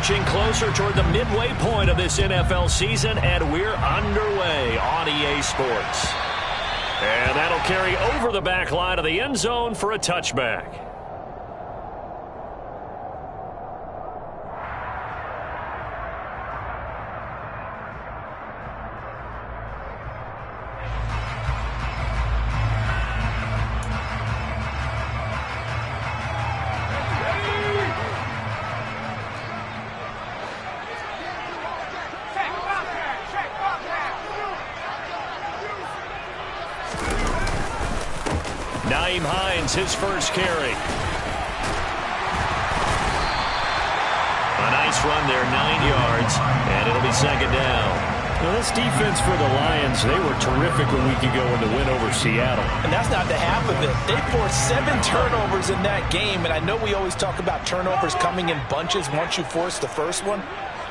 Marching closer toward the midway point of this NFL season, and we're underway on EA Sports. And that'll carry over the back line of the end zone for a touchback. His first carry. A nice run there, 9 yards, and it'll be second down. Now, this defense for the Lions, they were terrific a week ago in the win over Seattle. And that's not the half of it. They forced 7 turnovers in that game, and I know we always talk about turnovers coming in bunches once you force the first one,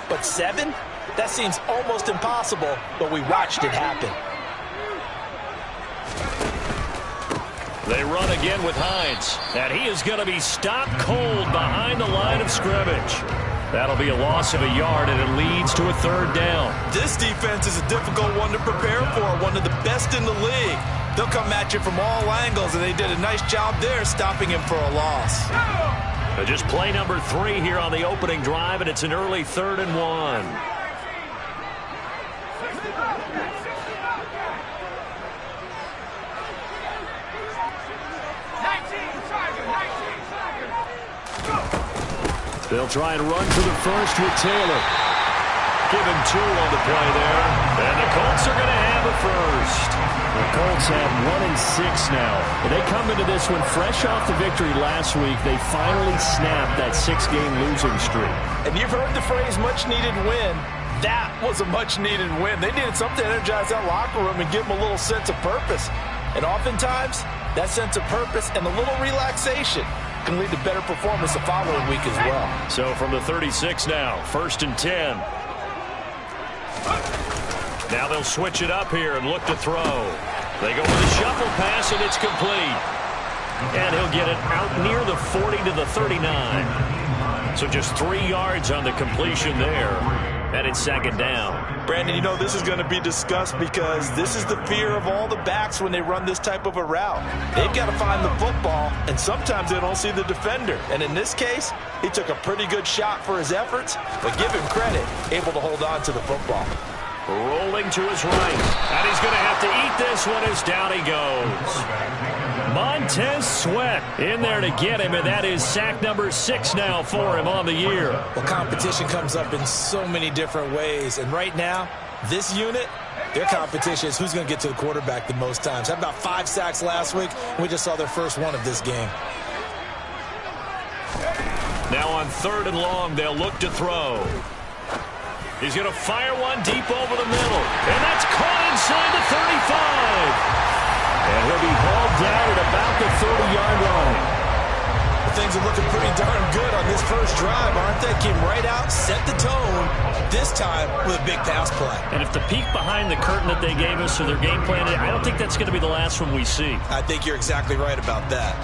but 7? That seems almost impossible, but we watched it happen. They run again with Hines, and he is going to be stopped cold behind the line of scrimmage. That'll be a loss of a yard, and it leads to a third down. This defense is a difficult one to prepare for, one of the best in the league. They'll come at you from all angles, and they did a nice job there stopping him for a loss. Just play number 3 here on the opening drive, and it's an early 3rd and 1. They'll try and run for the first with Taylor. Give him 2 on the play there. And the Colts are going to have a first. The Colts have 1-6 now. And they come into this one fresh off the victory last week. They finally snapped that 6-game losing streak. And you've heard the phrase much-needed win. That was a much-needed win. They needed something to energize that locker room and give them a little sense of purpose. And oftentimes, that sense of purpose and a little relaxation can lead to better performance the following week as well. So from the 36 now, 1st and 10. Now they'll switch it up here and look to throw. They go with a shuffle pass, and it's complete. And he'll get it out near the 40 to the 39. So just 3 yards on the completion there. And it's second down. Brandon, you know this is going to be discussed because this is the fear of all the backs when they run this type of a route. They've got to find the football, and sometimes they don't see the defender. And in this case, he took a pretty good shot for his efforts, but give him credit, able to hold on to the football. Rolling to his right. And he's going to have to eat this one as down he goes. Montez Sweat in there to get him, and that is sack number 6 now for him on the year. Well, competition comes up in so many different ways, and right now, this unit, their competition is who's going to get to the quarterback the most times. Had about 5 sacks last week, and we just saw their first one of this game. Now on 3rd and long, they'll look to throw. He's going to fire one deep over the middle, and that's caught inside the 35. And he'll be hauled down at about the 30-yard line. Things are looking pretty darn good on this first drive, aren't they? Came right out, set the tone, this time with a big pass play. And if the peek behind the curtain that they gave us or their game plan, I don't think that's going to be the last one we see. I think you're exactly right about that.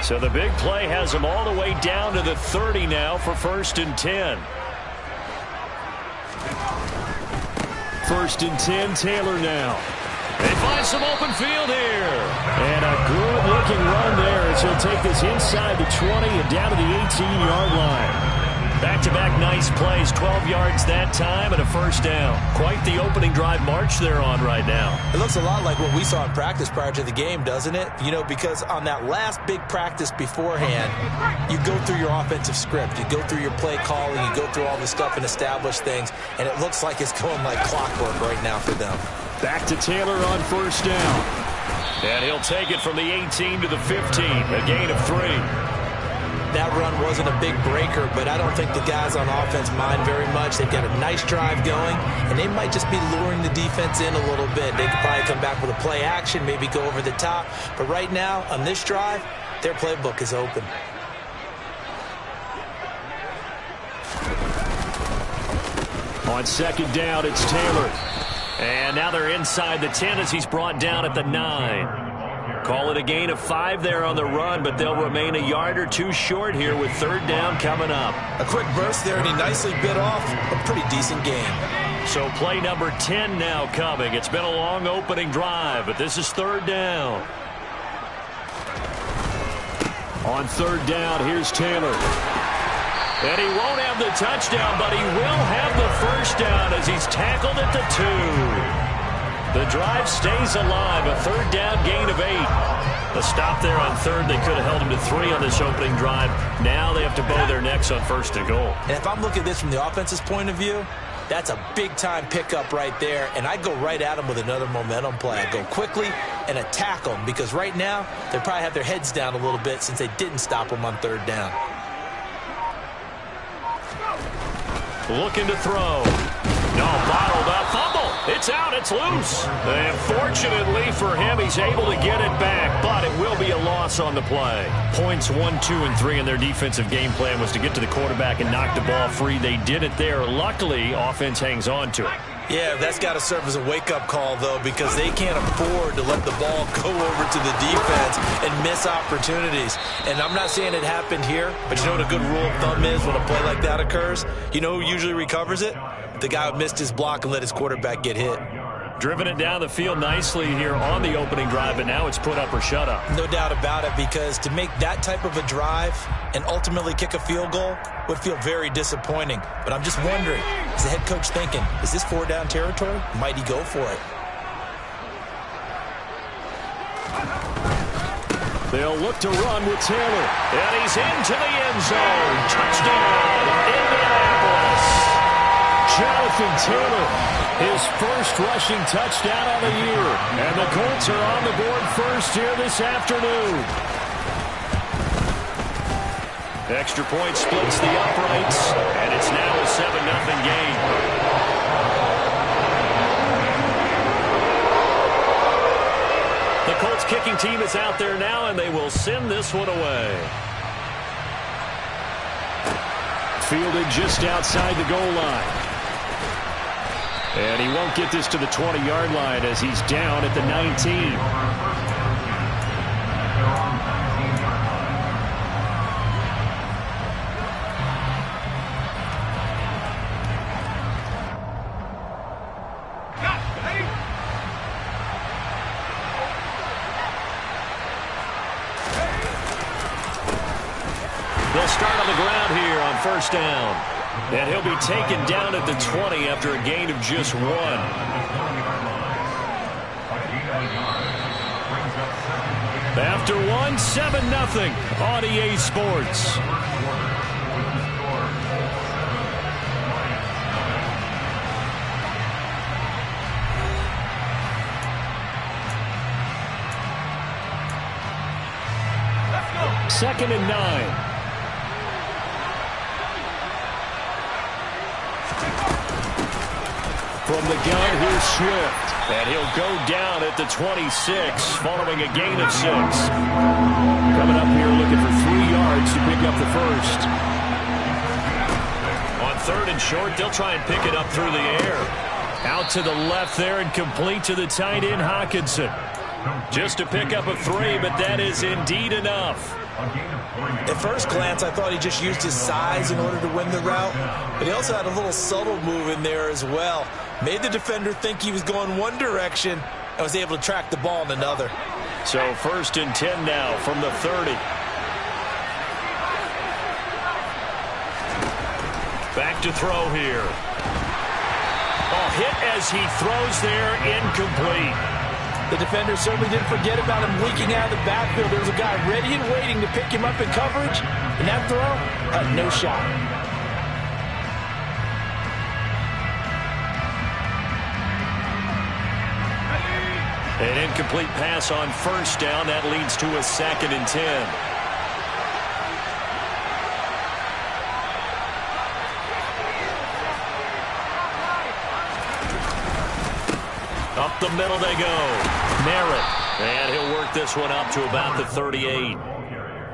So the big play has them all the way down to the 30 now for 1st and 10. 1st and 10, Taylor now. They find some open field here. And a good-looking run there as he'll take this inside the 20 and down to the 18-yard line. Back-to-back nice plays, 12 yards that time and a first down. Quite the opening drive march they're on right now. It looks a lot like what we saw in practice prior to the game, doesn't it? You know, because on that last big practice beforehand, you go through your offensive script. You go through your play calling. You go through all this stuff and establish things. And it looks like it's going like clockwork right now for them. Back to Taylor on first down. And he'll take it from the 18 to the 15, a gain of 3. that run wasn't a big breaker, but I don't think the guys on offense mind very much. They've got a nice drive going, and they might just be luring the defense in a little bit. They could probably come back with a play action, maybe go over the top. But right now, on this drive, their playbook is open. On second down, it's Taylor. And now they're inside the 10 as he's brought down at the 9. Call it a gain of 5 there on the run, but they'll remain a yard or two short here with third down coming up. A quick burst there, and he nicely bit off a pretty decent game. So play number 10 now coming. It's been a long opening drive, but this is third down. On third down, here's Taylor. And he won't have the touchdown, but he will have the first down as he's tackled at the 2. The drive stays alive, a third down gain of 8. A stop there on third. They could have held him to 3 on this opening drive. Now they have to bow their necks on first and goal. And if I'm looking at this from the offense's point of view, that's a big-time pickup right there, and I go right at him with another momentum play. I go quickly and attack them because right now they probably have their heads down a little bit since they didn't stop him on third down. Looking to throw. No, bottled up. Fumble. It's out. It's loose. And fortunately for him, he's able to get it back, but it will be a loss on the play. Points 1, 2, and 3 in their defensive game plan was to get to the quarterback and knock the ball free. They did it there. Luckily, offense hangs on to it. Yeah, that's got to serve as a wake-up call, though, because they can't afford to let the ball go over to the defense and miss opportunities. And I'm not saying it happened here, but you know what a good rule of thumb is when a play like that occurs? You know who usually recovers it? The guy who missed his block and let his quarterback get hit. Driven it down the field nicely here on the opening drive, but now it's put up or shut up. No doubt about it, because to make that type of a drive and ultimately kick a field goal would feel very disappointing. But I'm just wondering, is the head coach thinking, is this 4-down territory? Might he go for it? They'll look to run with Taylor. And he's into the end zone. Touchdown, Indianapolis. Jonathan Taylor, his first rushing touchdown of the year. And the Colts are on the board first here this afternoon. Extra point splits the uprights, and it's now a 7-0 game. The Colts kicking team is out there now, and they will send this one away. Fielded just outside the goal line. And he won't get this to the 20-yard line as he's down at the 19. They'll start on the ground here on first down. And he'll be taken down at the 20 after a gain of just 1. After 1, 7-0 on EA Sports. Second and 9. From the gun, here's Swift. And he'll go down at the 26 following a gain of 6. Coming up here looking for 3 yards to pick up the first. On third and short, they'll try and pick it up through the air. Out to the left there and complete to the tight end, Hockenson. Just to pick up a 3, but that is indeed enough. At first glance, I thought he just used his size in order to win the route, but he also had a little subtle move in there as well. Made the defender think he was going one direction and was able to track the ball in another. So first and 10 now from the 30. Back to throw here. Oh, hit as he throws there, incomplete. The defender certainly didn't forget about him leaking out of the backfield. There was a guy ready and waiting to pick him up in coverage. And that throw, no shot. An incomplete pass on first down. That leads to a 2nd and 10. Up the middle they go. Merritt. And he'll work this one up to about the 38.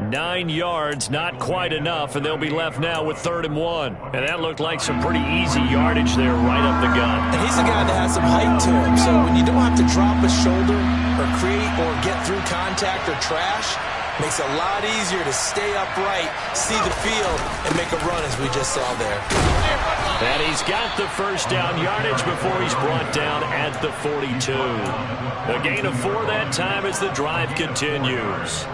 9 yards, not quite enough, and they'll be left now with 3rd and 1. And that looked like some pretty easy yardage there right up the gut. And he's a guy that has some height to him, so when you don't have to drop a shoulder or create or get through contact or trash, makes it a lot easier to stay upright, see the field, and make a run as we just saw there. And he's got the first down yardage before he's brought down at the 42. A gain of 4 that time as the drive continues.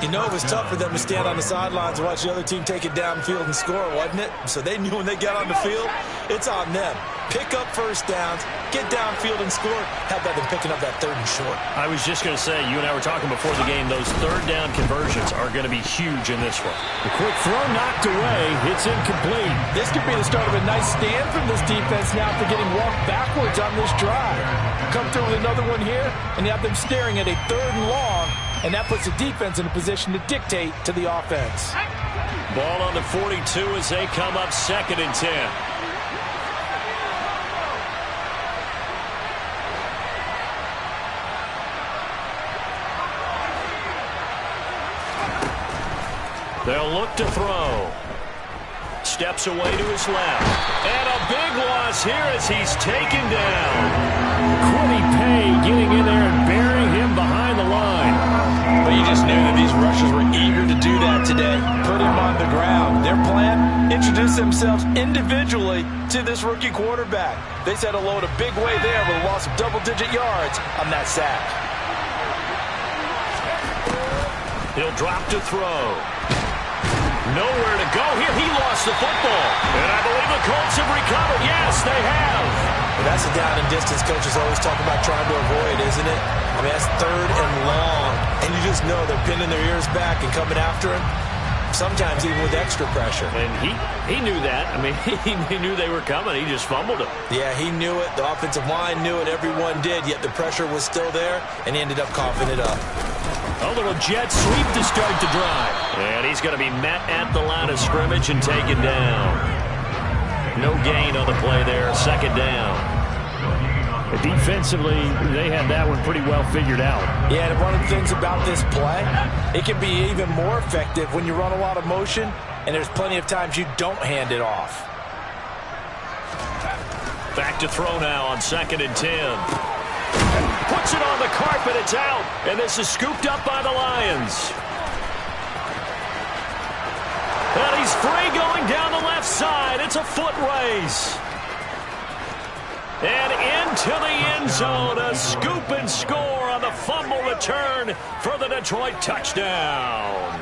You know, it was tough for them to stand on the sidelines and watch the other team take it downfield and score, wasn't it? So they knew when they got on the field, it's on them. Pick up first downs, get downfield and score. How about them picking up that 3rd and short? I was just going to say, you and I were talking before the game, those 3rd down conversions are going to be huge in this one. The quick throw knocked away. It's incomplete. This could be the start of a nice stand from this defense now after getting walked backwards on this drive. Come through with another one here, and you have them staring at a 3rd and long, and that puts the defense in a position to dictate to the offense. Ball on the 42 as they come up 2nd and 10. They'll look to throw. Steps away to his left. And a big loss here as he's taken down. Quiddy Pay getting in there and burying him behind the line. But you just knew that these rushers were eager to do that today. Put him on the ground. Their plan, introduce themselves individually to this rookie quarterback. They set a load a big way there with a loss of double-digit yards on that sack. He'll drop to throw. Nowhere to go here. He lost the football. And I believe the Colts have recovered. Yes, they have. Well, that's a down and distance coaches always talk about trying to avoid, isn't it? I mean, that's 3rd and long. And you just know they're pinning their ears back and coming after him. Sometimes even with extra pressure. And he knew that. I mean, he knew they were coming. He just fumbled it. Yeah, he knew it. The offensive line knew it. Everyone did. Yet the pressure was still there, and he ended up coughing it up. A little jet sweep to start the drive. And he's going to be met at the line of scrimmage and taken down. No gain on the play there. 2nd down. Defensively, they had that one pretty well figured out. Yeah, and one of the things about this play, it can be even more effective when you run a lot of motion, and there's plenty of times you don't hand it off. Back to throw now on 2nd and 10. Puts it on the carpet. It's out. And this is scooped up by the Lions. And he's free going down the left side. It's a foot race. And into the end zone. A scoop and score on the fumble return for the Detroit touchdown.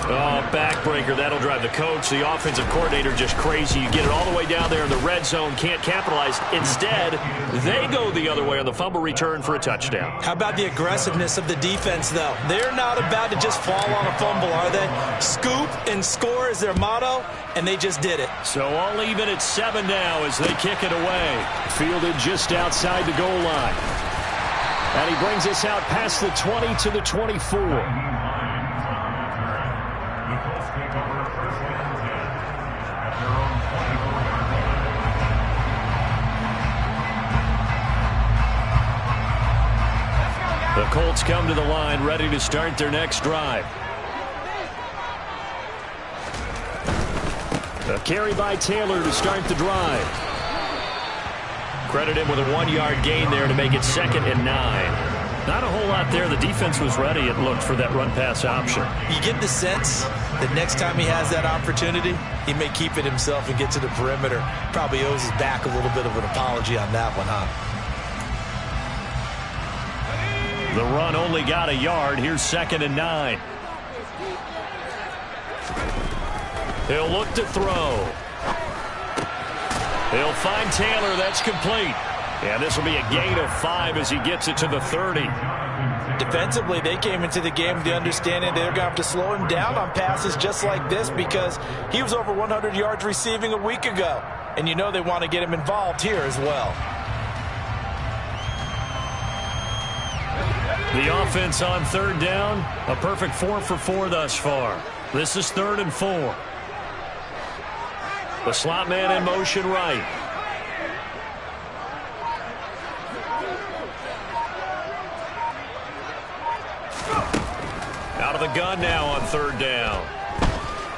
Oh, backbreaker. That'll drive the coach, the offensive coordinator, just crazy. You get it all the way down there in the red zone, can't capitalize. Instead, they go the other way on the fumble return for a touchdown. How about the aggressiveness of the defense, though? They're not about to just fall on a fumble, are they? Scoop and score is their motto, and they just did it. So all even at 7 now as they kick it away. Fielded just outside the goal line. And he brings us out past the 20 to the 24. The Colts come to the line ready to start their next drive. A carry by Taylor to start the drive. Credit him with a 1-yard gain there to make it 2nd and 9. Not a whole lot there. The defense was ready, it looked, for that run-pass option. You get the sense that next time he has that opportunity, he may keep it himself and get to the perimeter. Probably owes his back a little bit of an apology on that one, huh? The run only got a yard. Here's 2nd and 9. He'll look to throw. He'll find Taylor. That's complete. And this will be a gain of 5 as he gets it to the 30. Defensively, they came into the game with the understanding they're going to have to slow him down on passes just like this because he was over 100 yards receiving a week ago. And you know they want to get him involved here as well. The offense on 3rd down, a perfect 4 for 4 thus far. This is 3rd and 4. The slot man in motion right. gun now on third down.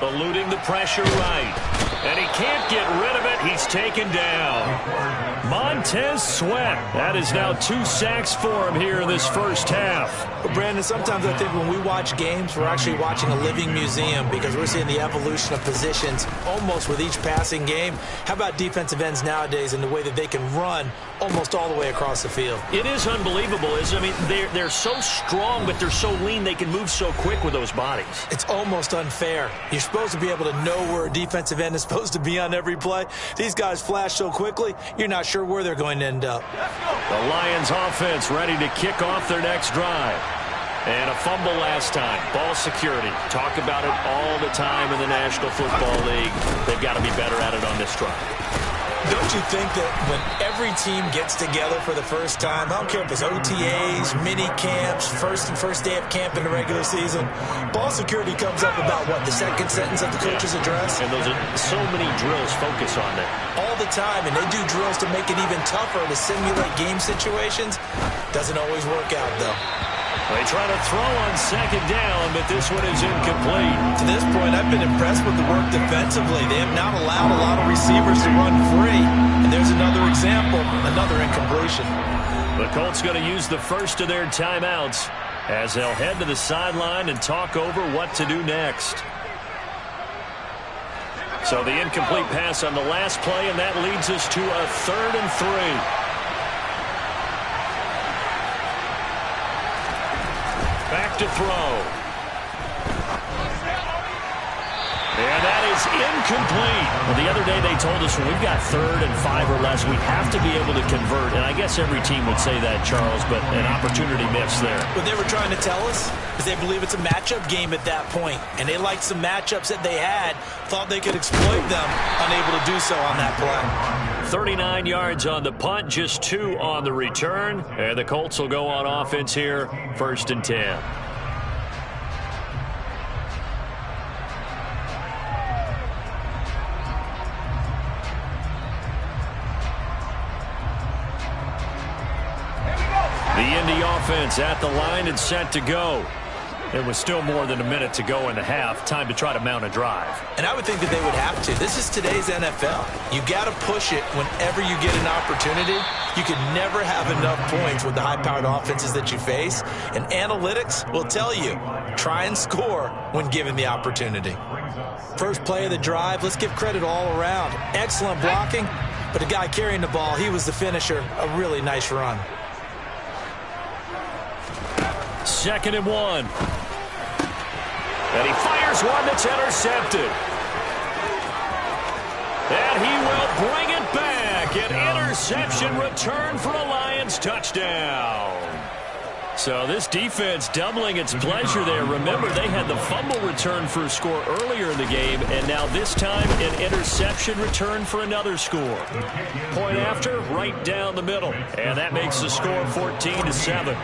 Eluding the pressure right. And he can't get rid of it. He's taken down. Montez Sweat. That is now 2 sacks for him here in this first half. Well, Brandon, sometimes I think when we watch games, we're actually watching a living museum because we're seeing the evolution of positions almost with each passing game. How about defensive ends nowadays and the way that they can run almost all the way across the field? It is unbelievable, isn't it? I mean, they're so strong, but they're so lean they can move so quick with those bodies. It's almost unfair. You're supposed to be able to know where a defensive end is supposed to be on every play. These guys flash so quickly, you're not sure where they're going to end up. The Lions offense ready to kick off their next drive. And a fumble last time. Ball security. Talk about it all the time in the National Football League. They've got to be better at it on this drive. Don't you think that when every team gets together for the first time, I don't care if it's OTAs, mini camps, first day of camp in the regular season, ball security comes up about, what, the second sentence of the coach's address? And those are so many drills focus on that. All the time, and they do drills to make it even tougher to simulate game situations. Doesn't always work out, though. They try to throw on second down, but this one is incomplete. To this point, I've been impressed with the work defensively. They have not allowed a lot of receivers to run free. And there's another example, another incompletion. The Colts going to use the first of their timeouts as they'll head to the sideline and talk over what to do next. So the incomplete pass on the last play, and that leads us to a 3rd and 3. Back to throw. And that is incomplete. Well, the other day they told us when we've got 3rd and 5 or less, we have to be able to convert. And I guess every team would say that, Charles, but an opportunity missed there. What they were trying to tell us is they believe it's a matchup game at that point. And they liked some matchups that they had, thought they could exploit them, unable to do so on that play. 39 yards on the punt, just 2 on the return. And the Colts will go on offense here, 1st and 10. The Indy offense at the line and set to go. It was still more than a minute to go in the half. Time to try to mount a drive. And I would think that they would have to. This is today's NFL. You got to push it whenever you get an opportunity. You can never have enough points with the high-powered offenses that you face. And analytics will tell you, try and score when given the opportunity. First play of the drive, let's give credit all around. Excellent blocking, but the guy carrying the ball, he was the finisher. A really nice run. 2nd and 1. And he fires one that's intercepted. And he will bring it back. An interception return for a Lions touchdown. So this defense doubling its pleasure there. Remember, they had the fumble return for a score earlier in the game, and now this time an interception return for another score. Point after, right down the middle. And that makes the score 14-7.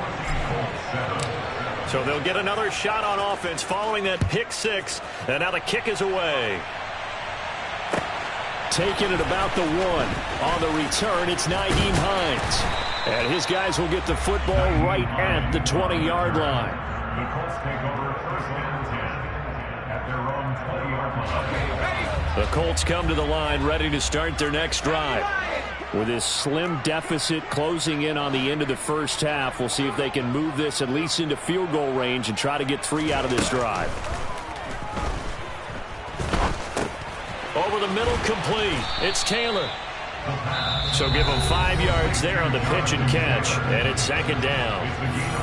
So they'll get another shot on offense following that pick 6. And now the kick is away. Taking it about the 1. On the return, it's Nyheim Hines. And his guys will get the football right at the 20-yard line. The Colts come to the line ready to start their next drive. With this slim deficit closing in on the end of the first half, we'll see if they can move this at least into field goal range and try to get 3 out of this drive. Over the middle, complete. It's Taylor. So give him 5 yards there on the pitch and catch. And it's 2nd down.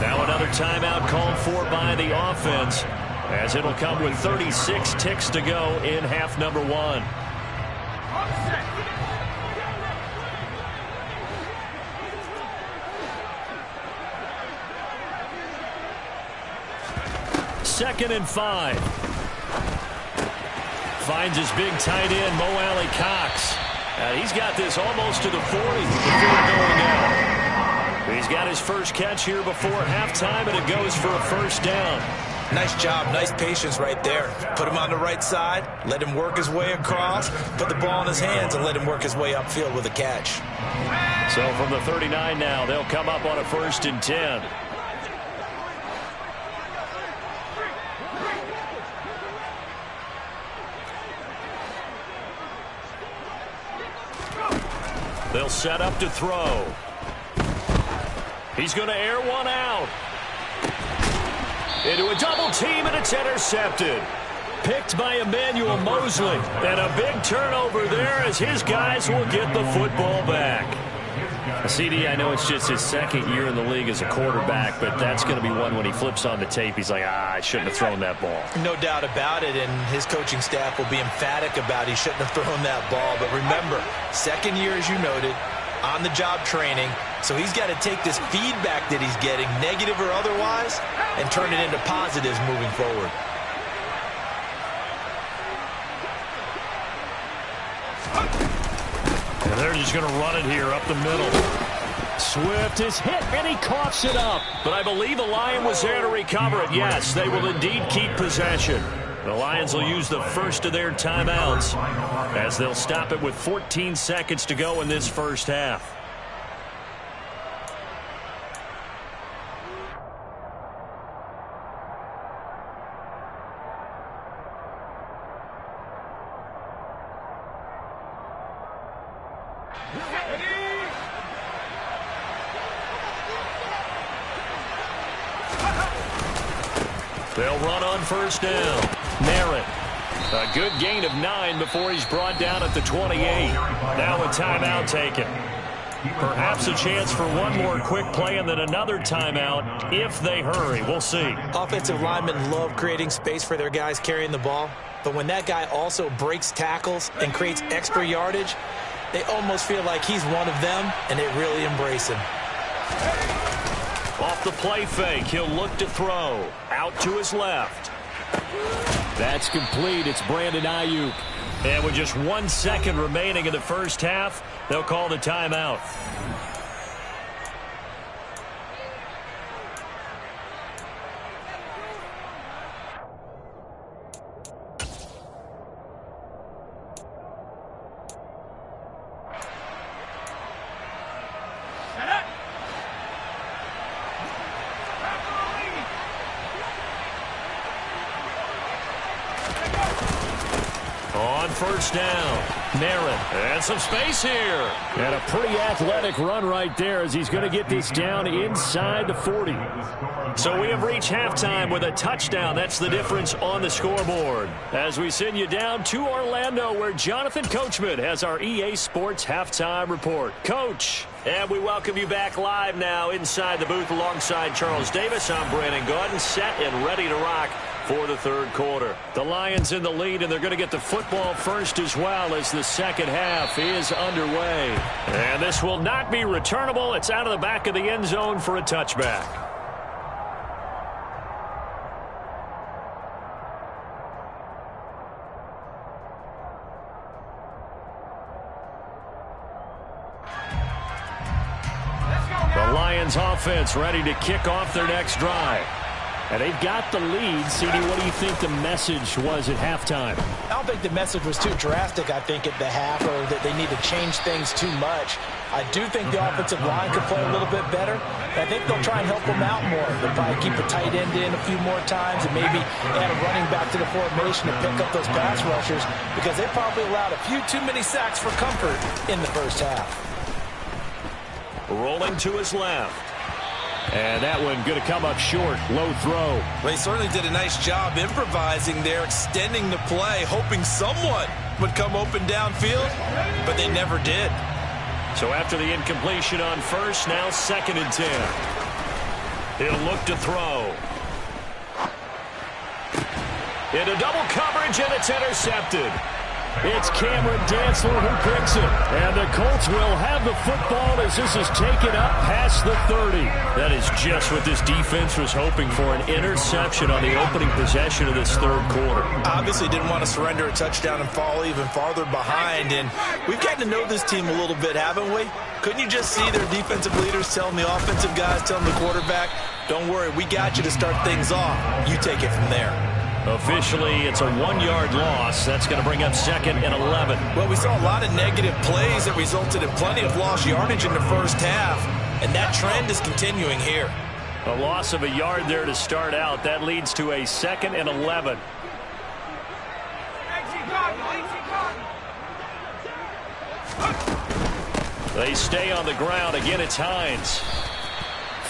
Now another timeout called for by the offense, as it'll come with 36 ticks to go in half number 1. Second and 5. Finds his big tight end, Mo Alley Cox. He's got this almost to the 40 before going down. He's got his first catch here before halftime, and it goes for a 1st down. Nice job, nice patience right there. Put him on the right side, let him work his way across, put the ball in his hands, and let him work his way upfield with a catch. So from the 39 now, they'll come up on a 1st and 10. They'll set up to throw. He's going to air one out. Into a double team, and it's intercepted. Picked by Emmanuel Mosley. And a big turnover there as his guys will get the football back. CD, I know it's just his second year in the league as a quarterback, but that's going to be one when he flips on the tape. He's like, I shouldn't have thrown that ball. No doubt about it, and his coaching staff will be emphatic about he shouldn't have thrown that ball. But remember, second year, as you noted, on-the-job training, so he's got to take this feedback that he's getting, negative or otherwise, and turn it into positives moving forward. And they're just going to run it here up the middle. Swift is hit, and he coughs it up. But I believe the Lion was there to recover it. Yes, they will indeed keep possession. The Lions will use the first of their timeouts as they'll stop it with 14 seconds to go in this first half. They'll run on first down. Merritt. A good gain of 9 before he's brought down at the 28. Now a timeout taken. Perhaps a chance for one more quick play and then another timeout if they hurry. We'll see. Offensive linemen love creating space for their guys carrying the ball. But when that guy also breaks tackles and creates extra yardage, they almost feel like he's one of them, and they really embrace him. Off the play fake, he'll look to throw. Out to his left. That's complete. It's Brandon Ayuk. And with just 1 second remaining in the first half, they'll call the timeout. On first down, Merritt, and some space here. And a pretty athletic run right there as he's going to get this down inside the 40. So we have reached halftime with a touchdown. That's the difference on the scoreboard. As we send you down to Orlando, where Jonathan Coachman has our EA Sports Halftime Report. Coach, and we welcome you back live now inside the booth alongside Charles Davis. I'm Brandon Gaudin, set and ready to rock for the third quarter. The Lions in the lead, and they're going to get the football first as well as the second half is underway. And this will not be returnable. It's out of the back of the end zone for a touchback. The Lions offense ready to kick off their next drive. And they've got the lead. CD, what do you think the message was at halftime? I don't think the message was too drastic, I think, at the half, or that they need to change things too much. I do think the offensive line could play a little bit better. I think they'll try and help them out more. They'll probably keep a tight end in a few more times and maybe add a running back to the formation to pick up those pass rushers, because they probably allowed a few too many sacks for comfort in the first half. Rolling to his left. And that one going to come up short. Low throw. Well, he certainly did a nice job improvising there, extending the play, hoping someone would come open downfield, but they never did. So after the incompletion on first, now 2nd and 10. He'll look to throw. Into double coverage, and it's intercepted. It's Cameron Dantzler who picks it. And the Colts will have the football as this is taken up past the 30. That is just what this defense was hoping for, an interception on the opening possession of this third quarter. Obviously didn't want to surrender a touchdown and fall even farther behind. And we've gotten to know this team a little bit, haven't we? Couldn't you just see their defensive leaders telling the offensive guys, telling the quarterback, don't worry, we got you to start things off. You take it from there. Officially, it's a 1-yard loss. That's going to bring up 2nd and 11. Well, we saw a lot of negative plays that resulted in plenty of lost yardage in the first half, and that trend is continuing here. A loss of a yard there to start out. That leads to a 2nd and 11. They stay on the ground. Again, it's Hines.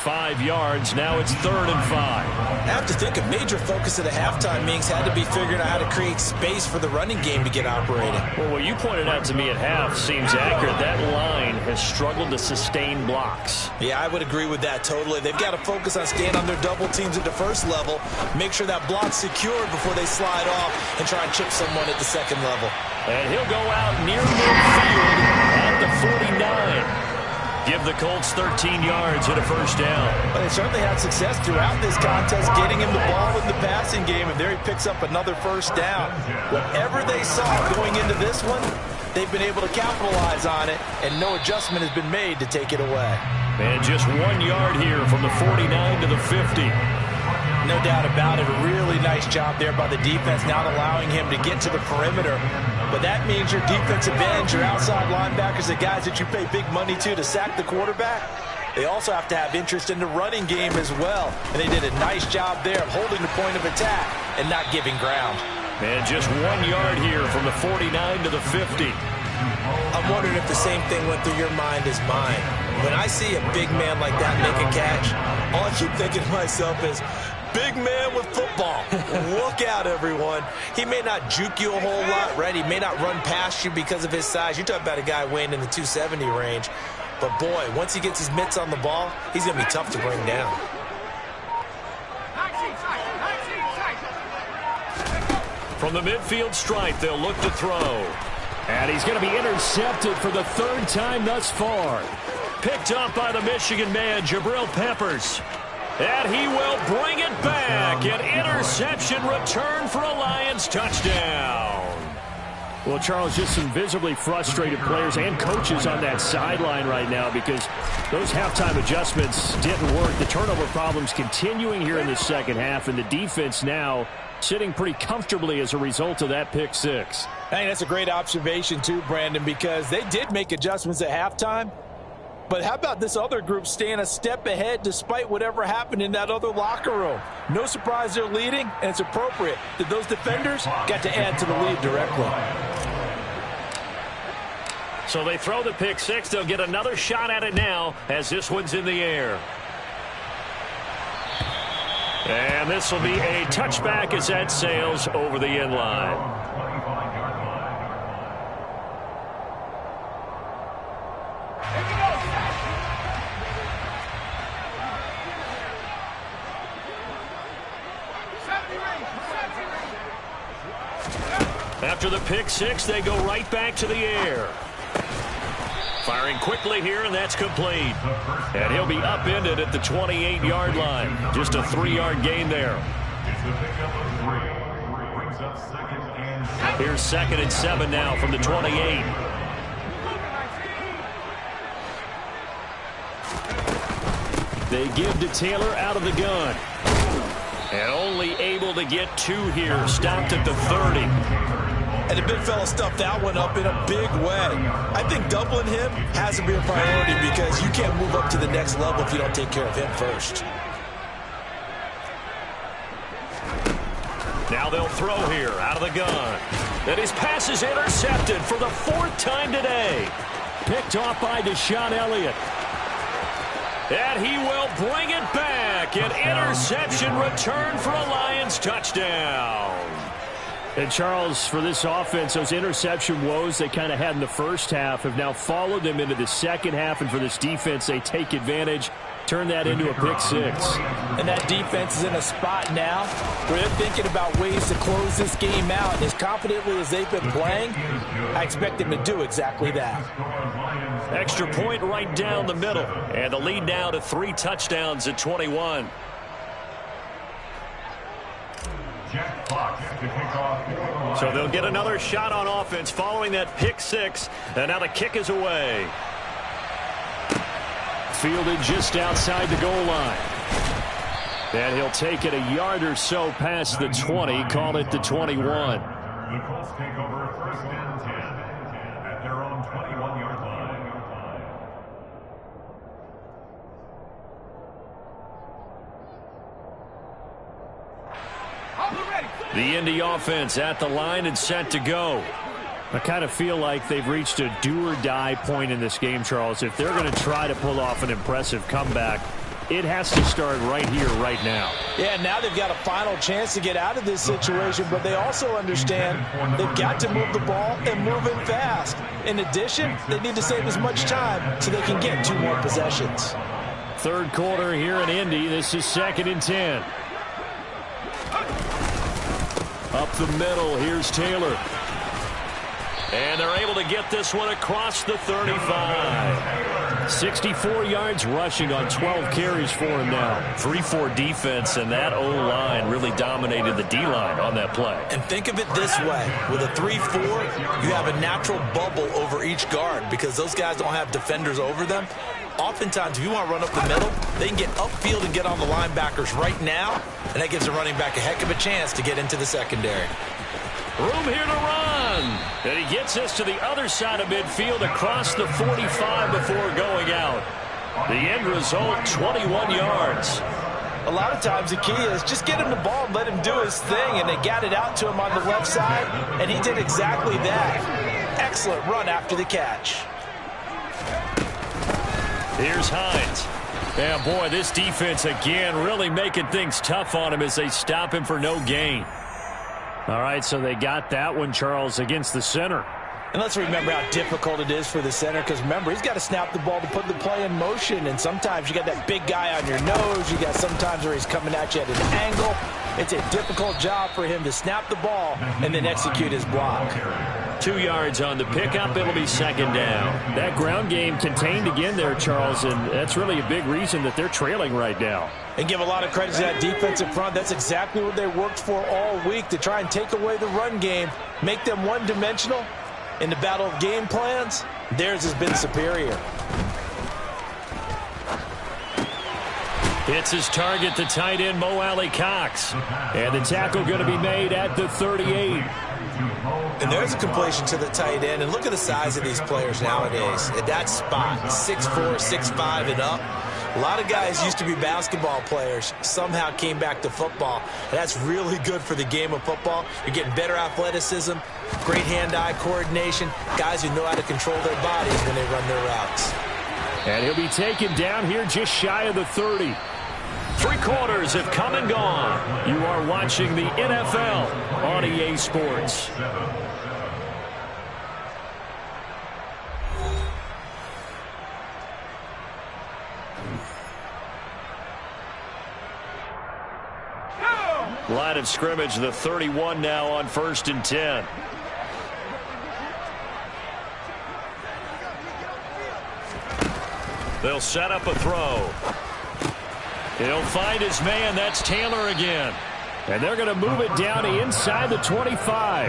5 yards. Now it's 3rd and 5. I have to think a major focus of the halftime meetings had to be figuring out how to create space for the running game to get operating. Well, what you pointed out to me at half seems accurate. That line has struggled to sustain blocks. Yeah, I would agree with that totally. They've got to focus on staying on their double teams at the first level, make sure that block's secured before they slide off and try and chip someone at the second level. And he'll go out near midfield at the 49. Give the Colts 13 yards and a first down. But they certainly had success throughout this contest, getting him the ball in the passing game, and there he picks up another first down. Whatever they saw going into this one, they've been able to capitalize on it, and no adjustment has been made to take it away. And just 1 yard here from the 49 to the 50. No doubt about it. A really nice job there by the defense, not allowing him to get to the perimeter. But that means your defensive ends, your outside linebackers, the guys that you pay big money to sack the quarterback, they also have to have interest in the running game as well. And they did a nice job there of holding the point of attack and not giving ground. And just 1 yard here from the 49 to the 50. I'm wondering if the same thing went through your mind as mine. When I see a big man like that make a catch, all I keep thinking to myself is, big man with football. Look out, everyone. He may not juke you a whole lot, right? He may not run past you because of his size. You're talking about a guy weighing in the 270 range. But, boy, once he gets his mitts on the ball, he's going to be tough to bring down. From the midfield stripe, they'll look to throw. And he's going to be intercepted for the 3rd time thus far. Picked up by the Michigan man, Jabril Peppers. And he will bring it back. An interception return for a Lions touchdown. Well, Charles, just some visibly frustrated players and coaches on that sideline right now because those halftime adjustments didn't work. The turnover problems continuing here in the second half, and the defense now sitting pretty comfortably as a result of that pick six. I think that's a great observation too, Brandon, because they did make adjustments at halftime. But how about this other group staying a step ahead despite whatever happened in that other locker room? No surprise they're leading, and it's appropriate that those defenders got to add to the lead directly. So they throw the pick six. They'll get another shot at it now as this one's in the air. And this will be a touchback as that sails over the end line. After the pick six, they go right back to the air. Firing quickly here, and that's complete. And he'll be upended at the 28-yard line. Just a 3-yard gain there. Here's 2nd and 7 now from the 28. They give to Taylor out of the gun. And only able to get 2 here. Stopped at the 30. And the big fella stuffed that one up in a big way. I think doubling him has to be a priority because you can't move up to the next level if you don't take care of him first. Now they'll throw here out of the gun. And his pass is intercepted for the 4th time today. Picked off by Deshaun Elliott. And he will bring it back. An interception return for a Lions touchdown. And, Charles, for this offense, those interception woes they kind of had in the first half have now followed them into the second half. And for this defense, they take advantage, turn that into a pick six. And that defense is in a spot now where they're thinking about ways to close this game out. And as confidently as they've been playing, I expect them to do exactly that. Extra point right down the middle. And the lead now to 3 touchdowns at 21. So they'll get another shot on offense following that pick six. And now the kick is away. Fielded just outside the goal line. And he'll take it a yard or so past the 20. Call it the 21. The Colts take over 1st and 10 at their own 21-yard line. The Indy offense at the line and set to go. I kind of feel like they've reached a do-or-die point in this game, Charles. If they're going to try to pull off an impressive comeback, it has to start right here, right now. Yeah, now they've got a final chance to get out of this situation, but they also understand they've got to move the ball and move it fast. In addition, they need to save as much time so they can get 2 more possessions. Third quarter here in Indy. This is 2nd and 10. Up the middle, here's Taylor. And they're able to get this one across the 35. 64 yards rushing on 12 carries for him now. 3-4 defense, and that O-line really dominated the D-line on that play. And think of it this way. With a 3-4, you have a natural bubble over each guard because those guys don't have defenders over them. Oftentimes, if you want to run up the middle, they can get upfield and get on the linebackers right now, and that gives the running back a heck of a chance to get into the secondary. Room here to run. And he gets us to the other side of midfield across the 45 before going out. The end result, 21 yards. A lot of times the key is just get him the ball and let him do his thing, and they got it out to him on the left side, and he did exactly that. Excellent run after the catch. Here's Hines. Yeah, boy, this defense again really making things tough on him as they stop him for no gain. All right, so they got that one, Charles, against the center. And let's remember how difficult it is for the center, because remember, he's got to snap the ball to put the play in motion, and sometimes you got that big guy on your nose. You got sometimes where he's coming at you at an angle. It's a difficult job for him to snap the ball and then execute his block. 2 yards on the pickup. It'll be 2nd down. That ground game contained again there, Charles, and that's really a big reason that they're trailing right now. And give a lot of credit to that defensive front. That's exactly what they worked for all week, to try and take away the run game, make them one-dimensional. In the battle of game plans, theirs has been superior. Hits his target, the tight end, Mo Alley-Cox. And the tackle going to be made at the 38. And there's a completion to the tight end. And look at the size of these players nowadays. At that spot, 6'4", 6'5", and up. A lot of guys used to be basketball players, somehow came back to football. And that's really good for the game of football. You're getting better athleticism, great hand-eye coordination, guys who know how to control their bodies when they run their routes. And he'll be taken down here just shy of the 30. 3 quarters have come and gone. You are watching the NFL on EA Sports. Line of scrimmage, the 31 now on 1st and 10. They'll set up a throw. He'll find his man. That's Taylor again. And they're going to move it down to inside the 25.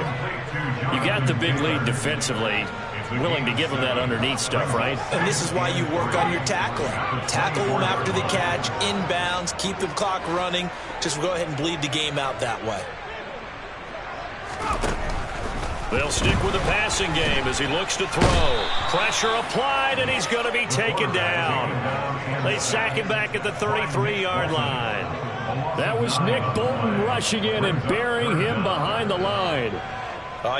You got the big lead defensively. Willing to give him that underneath stuff, right? And this is why you work on your tackling. Tackle them after the catch, inbounds, keep the clock running. Just go ahead and bleed the game out that way. They'll stick with the passing game as he looks to throw. Pressure applied, and he's going to be taken down. They sack him back at the 33-yard line. That was Nick Bolton rushing in and burying him behind the line.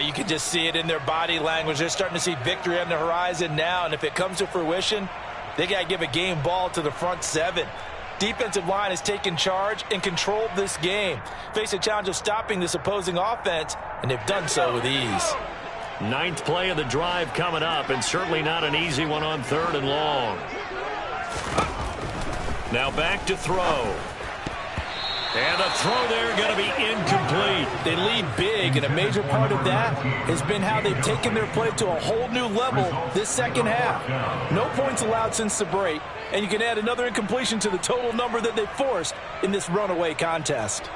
You can just see it in their body language. They're starting to see victory on the horizon now, and if it comes to fruition, they got to give a game ball to the front 7. Defensive line has taken charge and controlled this game. Face a challenge of stopping this opposing offense, and they've done so with ease. 9th play of the drive coming up, and certainly not an easy one on 3rd and long. Now back to throw. And the throw there going to be incomplete. They lead big, and a major part of that has been how they've taken their play to a whole new level this second half. No points allowed since the break, and you can add another incompletion to the total number that they forced in this runaway contest.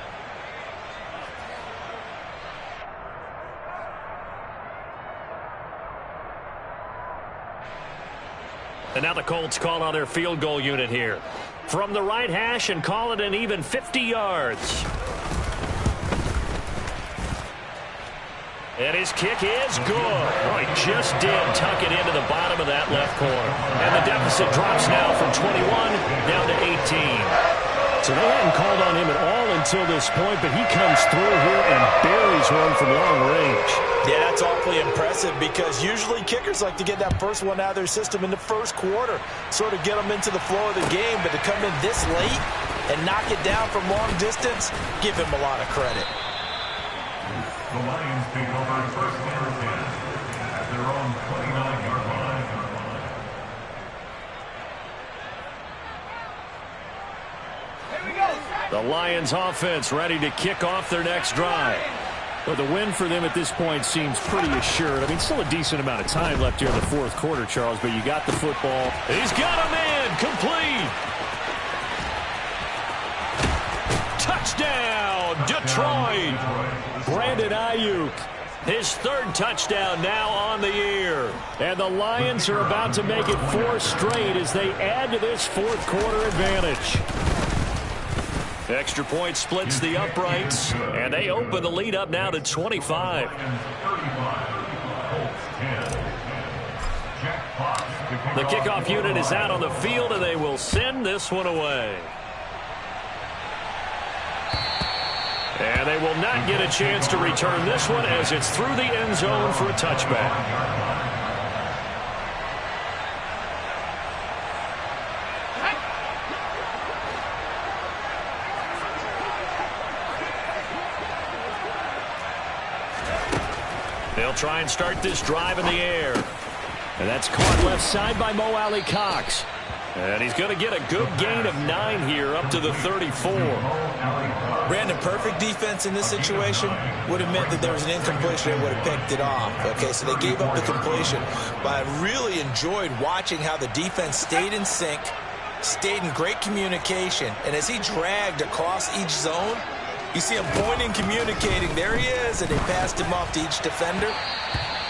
And now the Colts call on their field goal unit here. From the right hash and call it an even 50 yards. And his kick is good. Oh, he just did tuck it into the bottom of that left corner. And the deficit drops now from 21 down to 18. So they hadn't called on him at all until this point, but he comes through here and buries one from long range. Yeah, that's awfully impressive because usually kickers like to get that first one out of their system in the first quarter, sort of get them into the flow of the game, but to come in this late and knock it down from long distance, give him a lot of credit. The Lions take over first and 10 at their own 29-yard line. The Lions offense ready to kick off their next drive. But the win for them at this point seems pretty assured. I mean, still a decent amount of time left here in the fourth quarter, Charles, but you got the football. He's got a man complete. Touchdown, Detroit. Brandon Ayuk, His third touchdown now on the year. and the Lions are about to make it 4 straight as they add to this fourth quarter advantage. Extra point splits the uprights, and they open the lead up now to 25. The kickoff unit is out on the field, and they will send this one away. And they will not get a chance to return this one as it's through the end zone for a touchback. They'll try and start this drive in the air. And that's caught left side by Mo Alley Cox. And he's going to get a good gain of 9 here up to the 34. Brandon, perfect defense in this situation would have meant that there was an incompletion and would have picked it off. Okay, so they gave up the completion. But I really enjoyed watching how the defense stayed in sync, stayed in great communication. And as he dragged across each zone, you see him pointing, communicating. There he is, and they passed him off to each defender.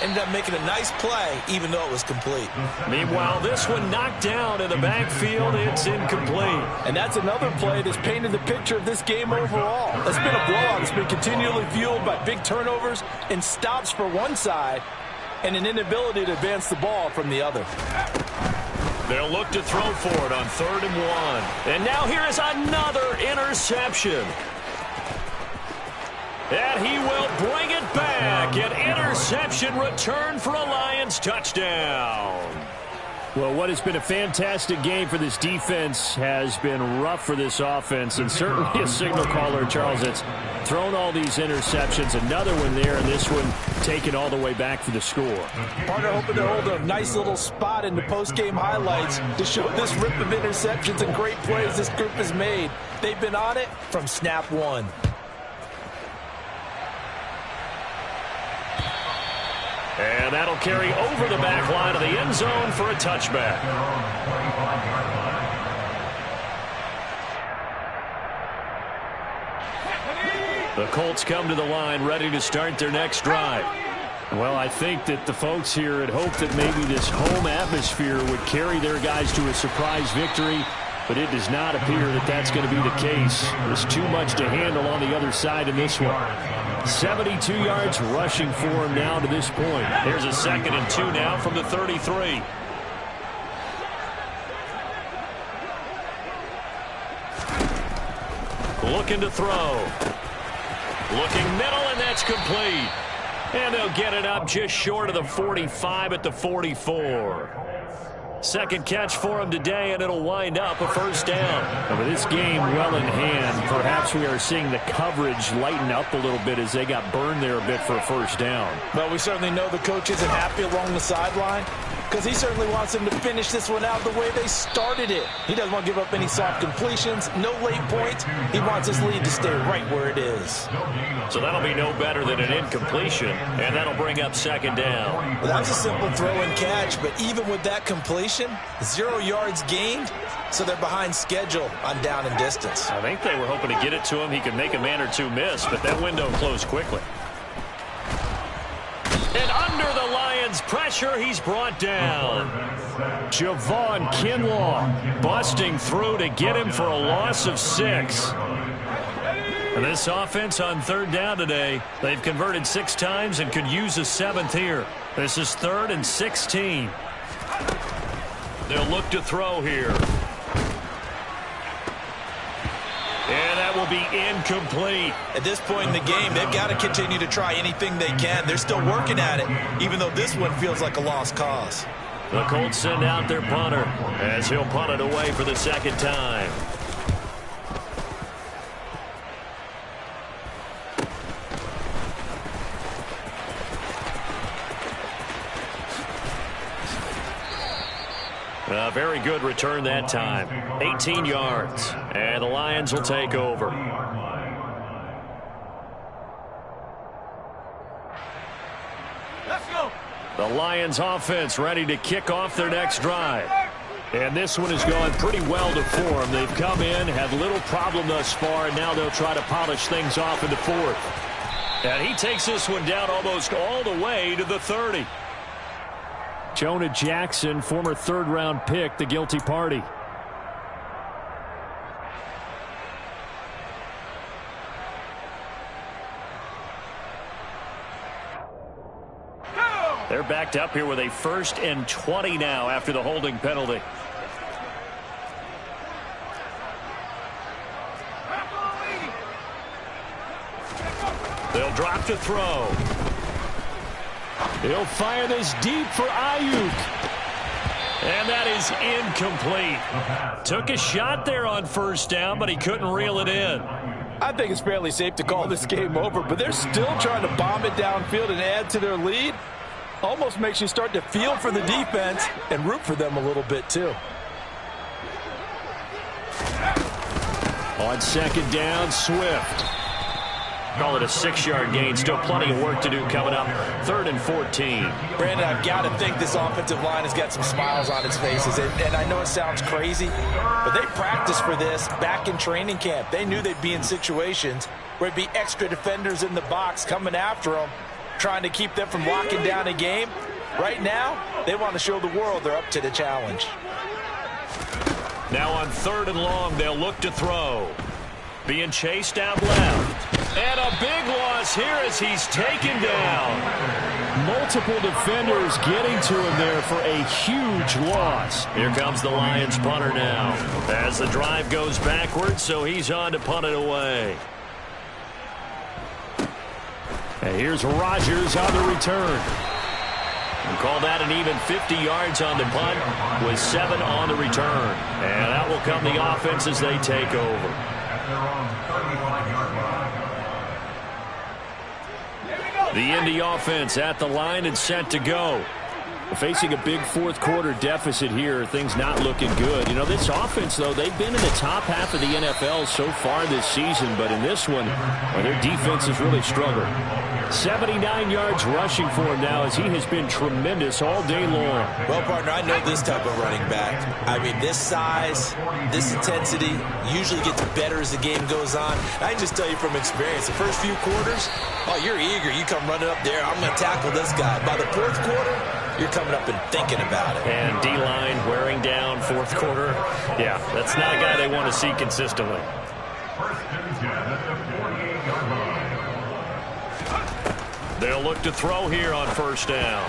Ended up making a nice play, even though it was complete. Meanwhile, this one knocked down in the backfield. It's incomplete. And that's another play that's painted the picture of this game overall. It's been a blowout. It's been continually fueled by big turnovers and stops for one side and an inability to advance the ball from the other. They'll look to throw for it on 3rd and 1. And now here is another interception. And he will bring it back. An interception return for a Lions touchdown. Well, what has been a fantastic game for this defense has been rough for this offense, and certainly a signal caller, Charles, that's thrown all these interceptions. Another one there, and this one taken all the way back for the score. Partner hoping to hold a nice little spot in the post-game highlights to show this rip of interceptions and great plays this group has made. They've been on it from snap one. And that'll carry over the back line of the end zone for a touchback. The Colts come to the line ready to start their next drive. Well, I think that the folks here had hoped that maybe this home atmosphere would carry their guys to a surprise victory, but it does not appear that that's going to be the case. There's too much to handle on the other side in this one. 72 yards rushing for him now to this point. Here's a 2nd and 2 now from the 33. Looking to throw. Looking middle, and that's complete. And they'll get it up just short of the 45 at the 44. Second catch for him today, and it'll wind up a 1st down. And with this game well in hand, perhaps we are seeing the coverage lighten up a little bit as they got burned there a bit for a 1st down. Well, we certainly know the coach isn't happy along the sideline because he certainly wants them to finish this one out the way they started it. He doesn't want to give up any soft completions, no late points. He wants his lead to stay right where it is. So that'll be no better than an incompletion, and that'll bring up 2nd down. Well, that was a simple throw and catch, but even with that completion, 0 yards gained, so they're behind schedule on down and distance. I think they were hoping to get it to him. He could make a man or two miss, but that window closed quickly. And under the Lions' pressure, he's brought down. Javon Kinlaw busting through to get him for a loss of 6. And this offense on 3rd down today, they've converted 6 times and could use a 7th here. This is 3rd and 16. They'll look to throw here. And that will be incomplete. At this point in the game, they've got to continue to try anything they can. They're still working at it, even though this one feels like a lost cause. The Colts send out their punter as he'll punt it away for the second time. A very good return that time. 18 yards. And the Lions will take over. Let's go. The Lions offense ready to kick off their next drive. And this one has gone pretty well to form. They've come in, had little problem thus far, and now they'll try to polish things off in the fourth. And he takes this one down almost all the way to the 30. Jonah Jackson, former third-round pick, the guilty party. They're backed up here with a 1st and 20 now after the holding penalty. They'll drop to throw. He'll fire this deep for Ayuk. And that is incomplete. Took a shot there on 1st down, but he couldn't reel it in. I think it's fairly safe to call this game over, but they're still trying to bomb it downfield and add to their lead. Almost makes you start to feel for the defense and root for them a little bit too. On 2nd down, Swift. Call it a 6-yard gain. Still plenty of work to do coming up. 3rd and 14. Brandon, I've got to think this offensive line has got some smiles on its faces. And I know it sounds crazy, but they practiced for this back in training camp. They knew they'd be in situations where there'd be extra defenders in the box coming after them, trying to keep them from locking down a game. Right now, they want to show the world they're up to the challenge. Now on 3rd and long, they'll look to throw. Being chased out left. And a big loss here as he's taken down. Multiple defenders getting to him there for a huge loss. Here comes the Lions punter now. As the drive goes backwards, so he's on to punt it away. And here's Rodgers on the return. We'll call that an even 50 yards on the punt with 7 on the return. And out will come the offense as they take over. The Indy offense at the line and set to go. Facing a big 4th quarter deficit here, things not looking good. You know, this offense, though, they've been in the top half of the NFL so far this season, but in this one, well, their defense has really struggled. 79 yards rushing for him now as he has been tremendous all day long. Well, partner, I know this type of running back. I mean, this size, this intensity usually gets better as the game goes on. I can just tell you from experience, the first few quarters, oh, you're eager. You come running up there, I'm going to tackle this guy. By the 4th quarter, you're coming up and thinking about it. And D-line wearing down 4th quarter. Yeah, that's not a guy they want to see consistently. They'll look to throw here on 1st down.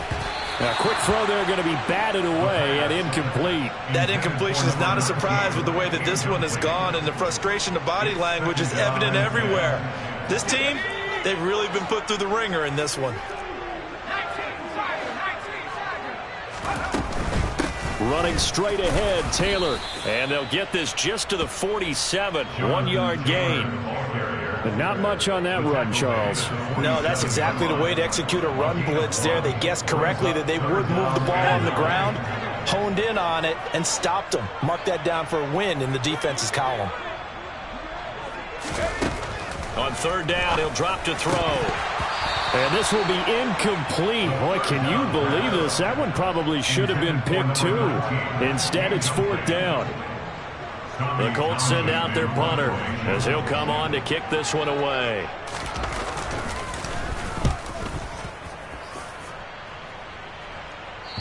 A quick throw there going to be batted away and incomplete. That incompletion is not a surprise with the way that this one has gone, and the frustration of body language is evident everywhere. This team, they've really been put through the ringer in this one. Running straight ahead, Taylor. And they'll get this just to the 47. 1-yard gain. But not much on that run, Charles. No, that's exactly the way to execute a run blitz there. They guessed correctly that they would move the ball on the ground, honed in on it, and stopped them. Mark that down for a win in the defense's column. On 3rd down, he'll drop to throw. And this will be incomplete. Boy, can you believe this? That one probably should have been picked too. Instead, it's 4th down. The Colts send out their punter as he'll come on to kick this one away.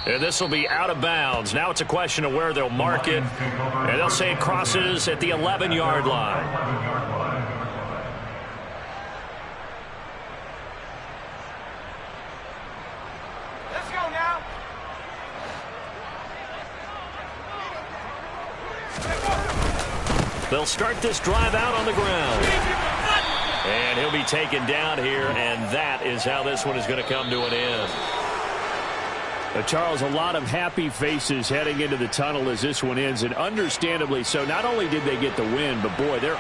And this will be out of bounds. Now it's a question of where they'll mark it. And they'll say it crosses at the 11-yard line. They'll start this drive out on the ground. And he'll be taken down here, and that is how this one is going to come to an end. Charles, a lot of happy faces heading into the tunnel as this one ends, and understandably so. Not only did they get the win, but boy, they're